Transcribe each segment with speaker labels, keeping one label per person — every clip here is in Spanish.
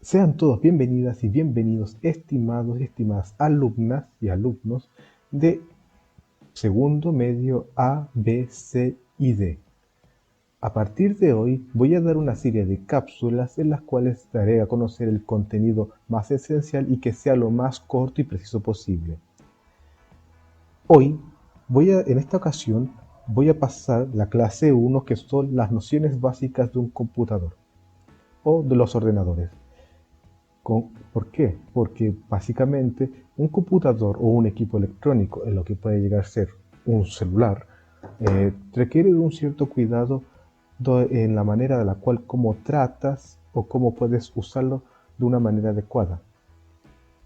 Speaker 1: Sean todos bienvenidas y bienvenidos, estimados y estimadas alumnas y alumnos de segundo medio A, B, C y D. A partir de hoy voy a dar una serie de cápsulas en las cuales daré a conocer el contenido más esencial y que sea lo más corto y preciso posible. Hoy, en esta ocasión, voy a pasar la clase 1, que son las nociones básicas de un computador o de los ordenadores. ¿Por qué? Porque básicamente un computador o un equipo electrónico, en lo que puede llegar a ser un celular, requiere de un cierto cuidado en la manera de la cual cómo tratas o cómo puedes usarlo de una manera adecuada.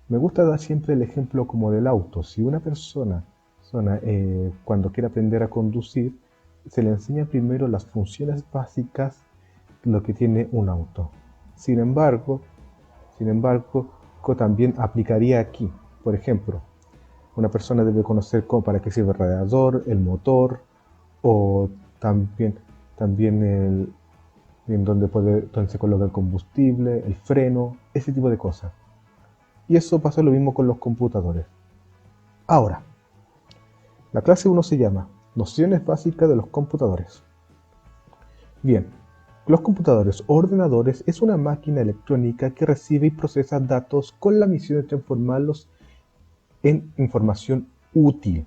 Speaker 1: Me gusta dar siempre el ejemplo como del auto. Si una persona cuando quiere aprender a conducir, se le enseña primero las funciones básicas de lo que tiene un auto. Sin embargo, también aplicaría aquí. Por ejemplo, una persona debe conocer para qué sirve el radiador, el motor, o también en donde se coloca el combustible, el freno, ese tipo de cosas. Y eso pasa lo mismo con los computadores. Ahora, la clase 1 se llama Nociones básicas de los computadores. Bien, los computadores o ordenadores es una máquina electrónica que recibe y procesa datos con la misión de transformarlos en información útil.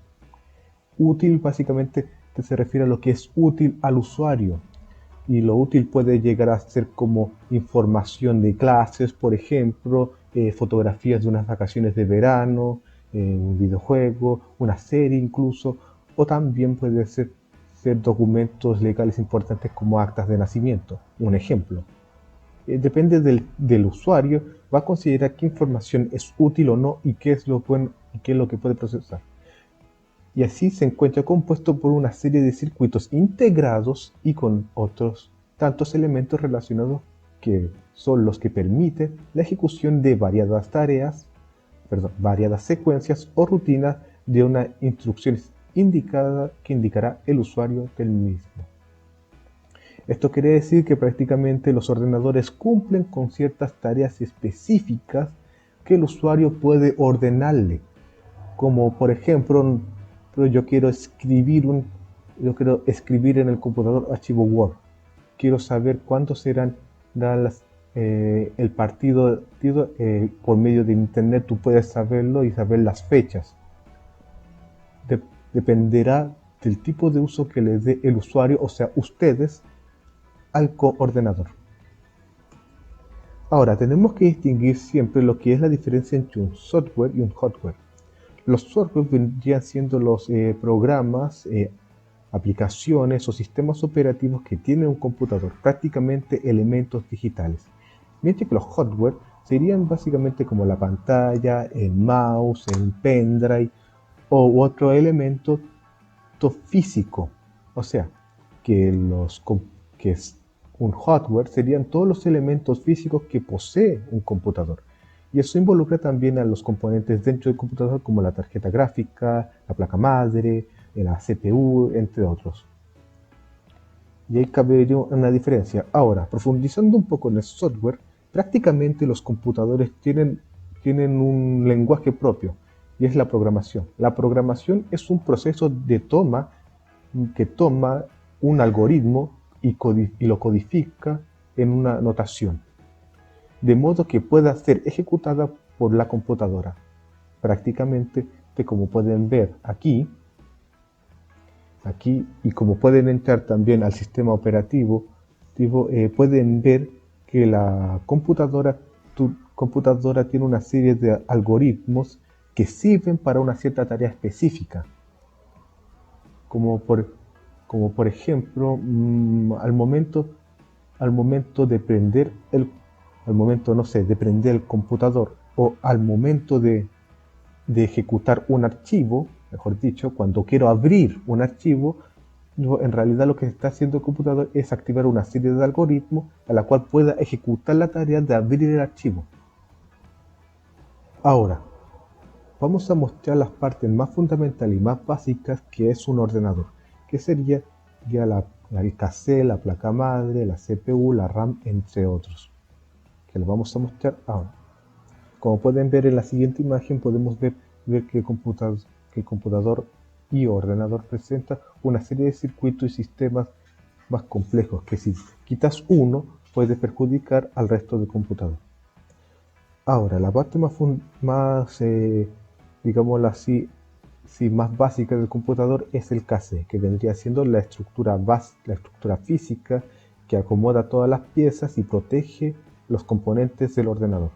Speaker 1: Útil básicamente se refiere a lo que es útil al usuario. Y lo útil puede llegar a ser como información de clases, por ejemplo, fotografías de unas vacaciones de verano, un videojuego, una serie incluso, o también puede ser documentos legales importantes como actas de nacimiento, un ejemplo. Depende del usuario, va a considerar qué información es útil o no y qué es lo bueno y qué es lo que puede procesar. Y así se encuentra compuesto por una serie de circuitos integrados y con otros tantos elementos relacionados que son los que permiten la ejecución de variadas secuencias o rutinas de una instrucción indicada que indicará el usuario del mismo. Esto quiere decir que prácticamente los ordenadores cumplen con ciertas tareas específicas que el usuario puede ordenarle, como por ejemplo, yo quiero escribir en el computador archivo Word. Quiero saber cuántos serán el partido por medio de internet. Tú puedes saberlo y saber las fechas. Dependerá del tipo de uso que le dé el usuario, o sea, ustedes, al ordenador. Ahora, tenemos que distinguir siempre lo que es la diferencia entre un software y un hardware. Los software vendrían siendo los programas, aplicaciones o sistemas operativos que tiene un computador, prácticamente elementos digitales. Mientras que los hardware serían básicamente como la pantalla, el mouse, el pendrive o otro elemento físico. O sea, que es un hardware serían todos los elementos físicos que posee un computador. Y eso involucra también a los componentes dentro del computador como la tarjeta gráfica, la placa madre, la CPU, entre otros. Y ahí cabe una diferencia. Ahora, profundizando un poco en el software, prácticamente los computadores tienen un lenguaje propio, y es la programación. La programación es un proceso que toma un algoritmo y lo codifica en una notación, de modo que pueda ser ejecutada por la computadora. Prácticamente, como pueden ver aquí, y como pueden entrar también al sistema operativo, pueden ver que tu computadora tiene una serie de algoritmos que sirven para una cierta tarea específica. Como por ejemplo, al momento de prender el computador, o al momento de ejecutar un archivo, mejor dicho, cuando quiero abrir un archivo, en realidad lo que está haciendo el computador es activar una serie de algoritmos a la cual pueda ejecutar la tarea de abrir el archivo. Ahora, vamos a mostrar las partes más fundamentales y más básicas que es un ordenador, que sería ya el cassette, la placa madre, la CPU, la RAM, entre otros. que lo vamos a mostrar ahora. Como pueden ver en la siguiente imagen, podemos ver que el computador y ordenador presenta una serie de circuitos y sistemas más complejos que si quitas uno puede perjudicar al resto del computador. Ahora, la parte más digámoslo así, más básica del computador es el caché, que vendría siendo la estructura física que acomoda todas las piezas y protege los componentes del ordenador.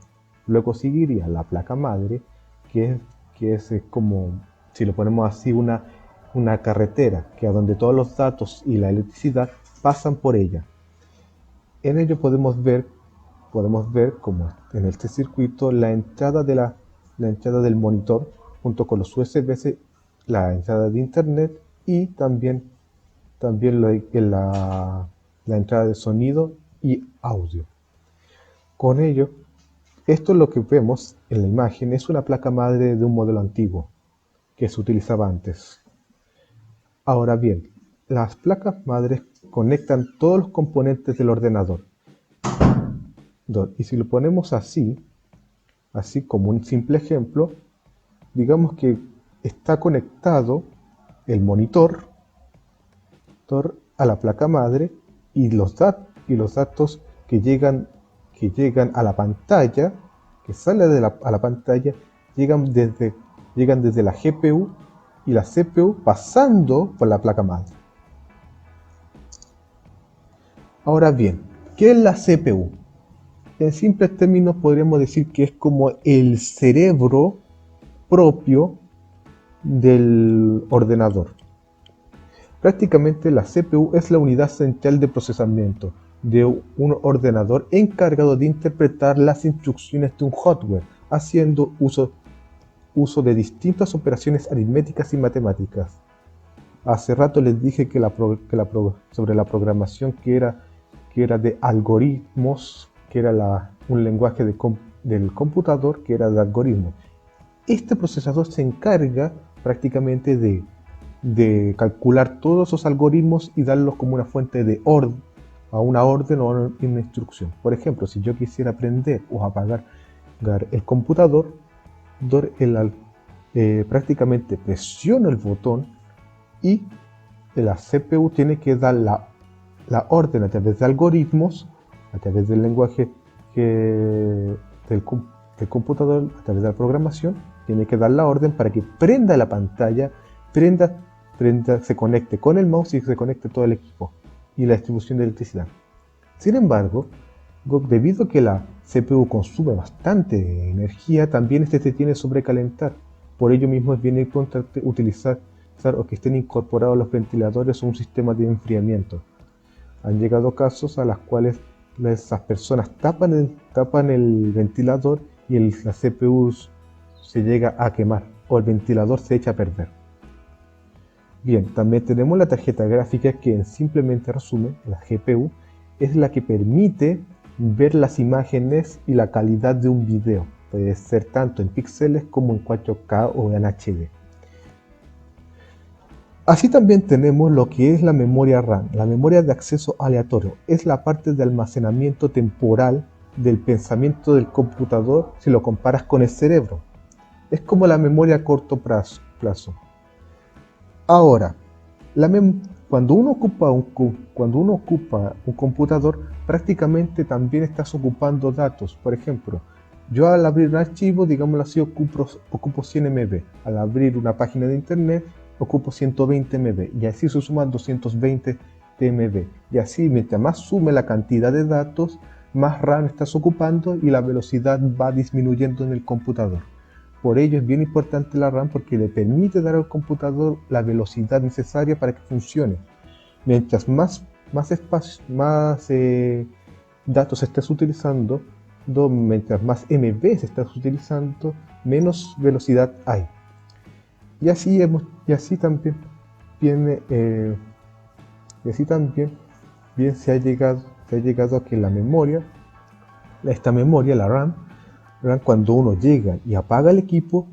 Speaker 1: Luego seguiría la placa madre, que es como, si lo ponemos así, una carretera, que a donde todos los datos y la electricidad pasan por ella. En ello podemos ver como en este circuito la entrada del monitor junto con los USB, la entrada de internet y también la entrada de sonido y audio. Con ello, esto es lo que vemos en la imagen, es una placa madre de un modelo antiguo que se utilizaba antes. Ahora bien, las placas madres conectan todos los componentes del ordenador. Y si lo ponemos así como un simple ejemplo, digamos que está conectado el monitor a la placa madre y los datos que llegan a la pantalla, que salen a la pantalla, llegan desde la GPU y la CPU pasando por la placa madre. Ahora bien, ¿qué es la CPU? En simples términos podríamos decir que es como el cerebro propio del ordenador. Prácticamente la CPU es la unidad central de procesamiento de un ordenador encargado de interpretar las instrucciones de un hardware, haciendo uso de distintas operaciones aritméticas y matemáticas. Hace rato les dije que sobre la programación que era de algoritmos, que era un lenguaje del computador que era de algoritmos. Este procesador se encarga prácticamente de calcular todos esos algoritmos y darlos como una fuente de orden, a una orden o a una instrucción. Por ejemplo, si yo quisiera prender o apagar el computador, prácticamente presiono el botón y la CPU tiene que dar la orden a través de algoritmos, a través del lenguaje del computador, a través de la programación, tiene que dar la orden para que prenda la pantalla, se conecte con el mouse y se conecte todo el equipo y la distribución de electricidad. Sin embargo, debido a que la CPU consume bastante energía, también se tiene que sobrecalentar. Por ello mismo es bien importante utilizar o que estén incorporados los ventiladores o un sistema de enfriamiento. Han llegado casos a las cuales esas personas tapan el ventilador y la CPU se llega a quemar o el ventilador se echa a perder. Bien, también tenemos la tarjeta gráfica que simplemente resume, la GPU, es la que permite ver las imágenes y la calidad de un video. Puede ser tanto en píxeles como en 4K o en HD. Así también tenemos lo que es la memoria RAM, la memoria de acceso aleatorio. Es la parte de almacenamiento temporal del pensamiento del computador si lo comparas con el cerebro. Es como la memoria a corto plazo. Ahora, cuando uno ocupa un computador, prácticamente también estás ocupando datos. Por ejemplo, yo al abrir un archivo, digámoslo así, ocupo 100 MB. Al abrir una página de internet, ocupo 120 MB. Y así se suman 220 MB. Y así, mientras más sume la cantidad de datos, más RAM estás ocupando y la velocidad va disminuyendo en el computador. Por ello es bien importante la RAM porque le permite dar al computador la velocidad necesaria para que funcione. Mientras más espacio, más datos estés utilizando, mientras más MB estás utilizando, menos velocidad hay. Y así también se ha llegado a que la memoria, la RAM, cuando uno llega y apaga el equipo,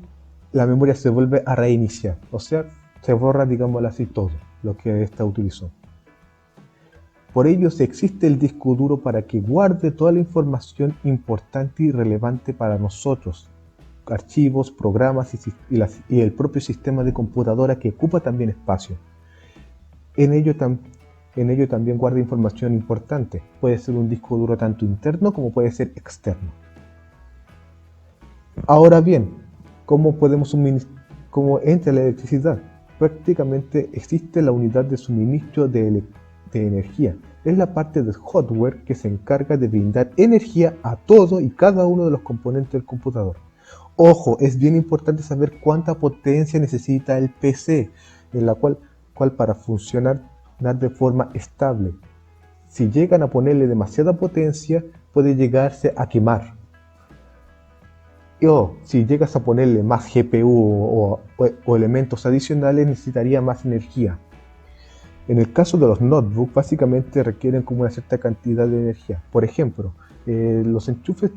Speaker 1: la memoria se vuelve a reiniciar. O sea, se borra, digámoslo así, todo lo que ésta utilizó. Por ello existe el disco duro para que guarde toda la información importante y relevante para nosotros, archivos, programas y el propio sistema de computadora que ocupa también espacio. En ello también guarda información importante. Puede ser un disco duro tanto interno como puede ser externo. Ahora bien, ¿cómo entra la electricidad? Prácticamente existe la unidad de suministro de energía. Es la parte del hardware que se encarga de brindar energía a todo y cada uno de los componentes del computador. Ojo, es bien importante saber cuánta potencia necesita el PC, en la cual para funcionar de forma estable. Si llegan a ponerle demasiada potencia, puede llegarse a quemar. O si llegas a ponerle más GPU o elementos adicionales, necesitaría más energía. En el caso de los notebooks, básicamente requieren como una cierta cantidad de energía. Por ejemplo, los enchufes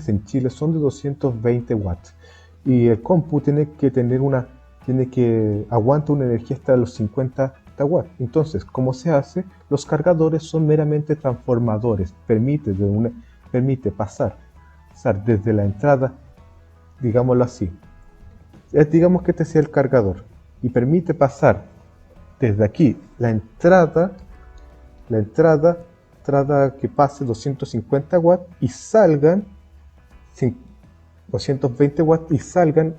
Speaker 1: en Chile son de 220 watts y el compu tiene que aguantar una energía hasta los 50 watts. Entonces, ¿cómo se hace? Los cargadores son meramente transformadores. Permite pasar desde la entrada, digámoslo así. Digamos que este sea el cargador y permite pasar desde aquí la entrada que pase 250 watts y salgan 220 watts y salgan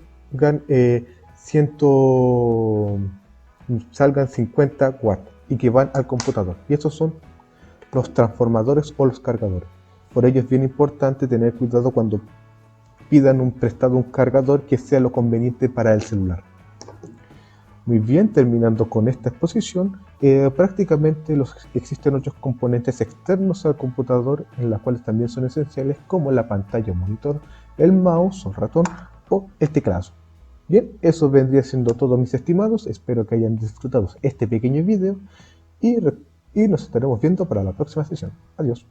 Speaker 1: 50 watts y que van al computador. Y estos son los transformadores o los cargadores. Por ello es bien importante tener cuidado cuando pidan prestado un cargador que sea lo conveniente para el celular. Muy bien, terminando con esta exposición, prácticamente existen otros componentes externos al computador en los cuales también son esenciales, como la pantalla o monitor, el mouse o ratón o el teclado. Bien, eso vendría siendo todo, mis estimados. Espero que hayan disfrutado este pequeño video y nos estaremos viendo para la próxima sesión. Adiós.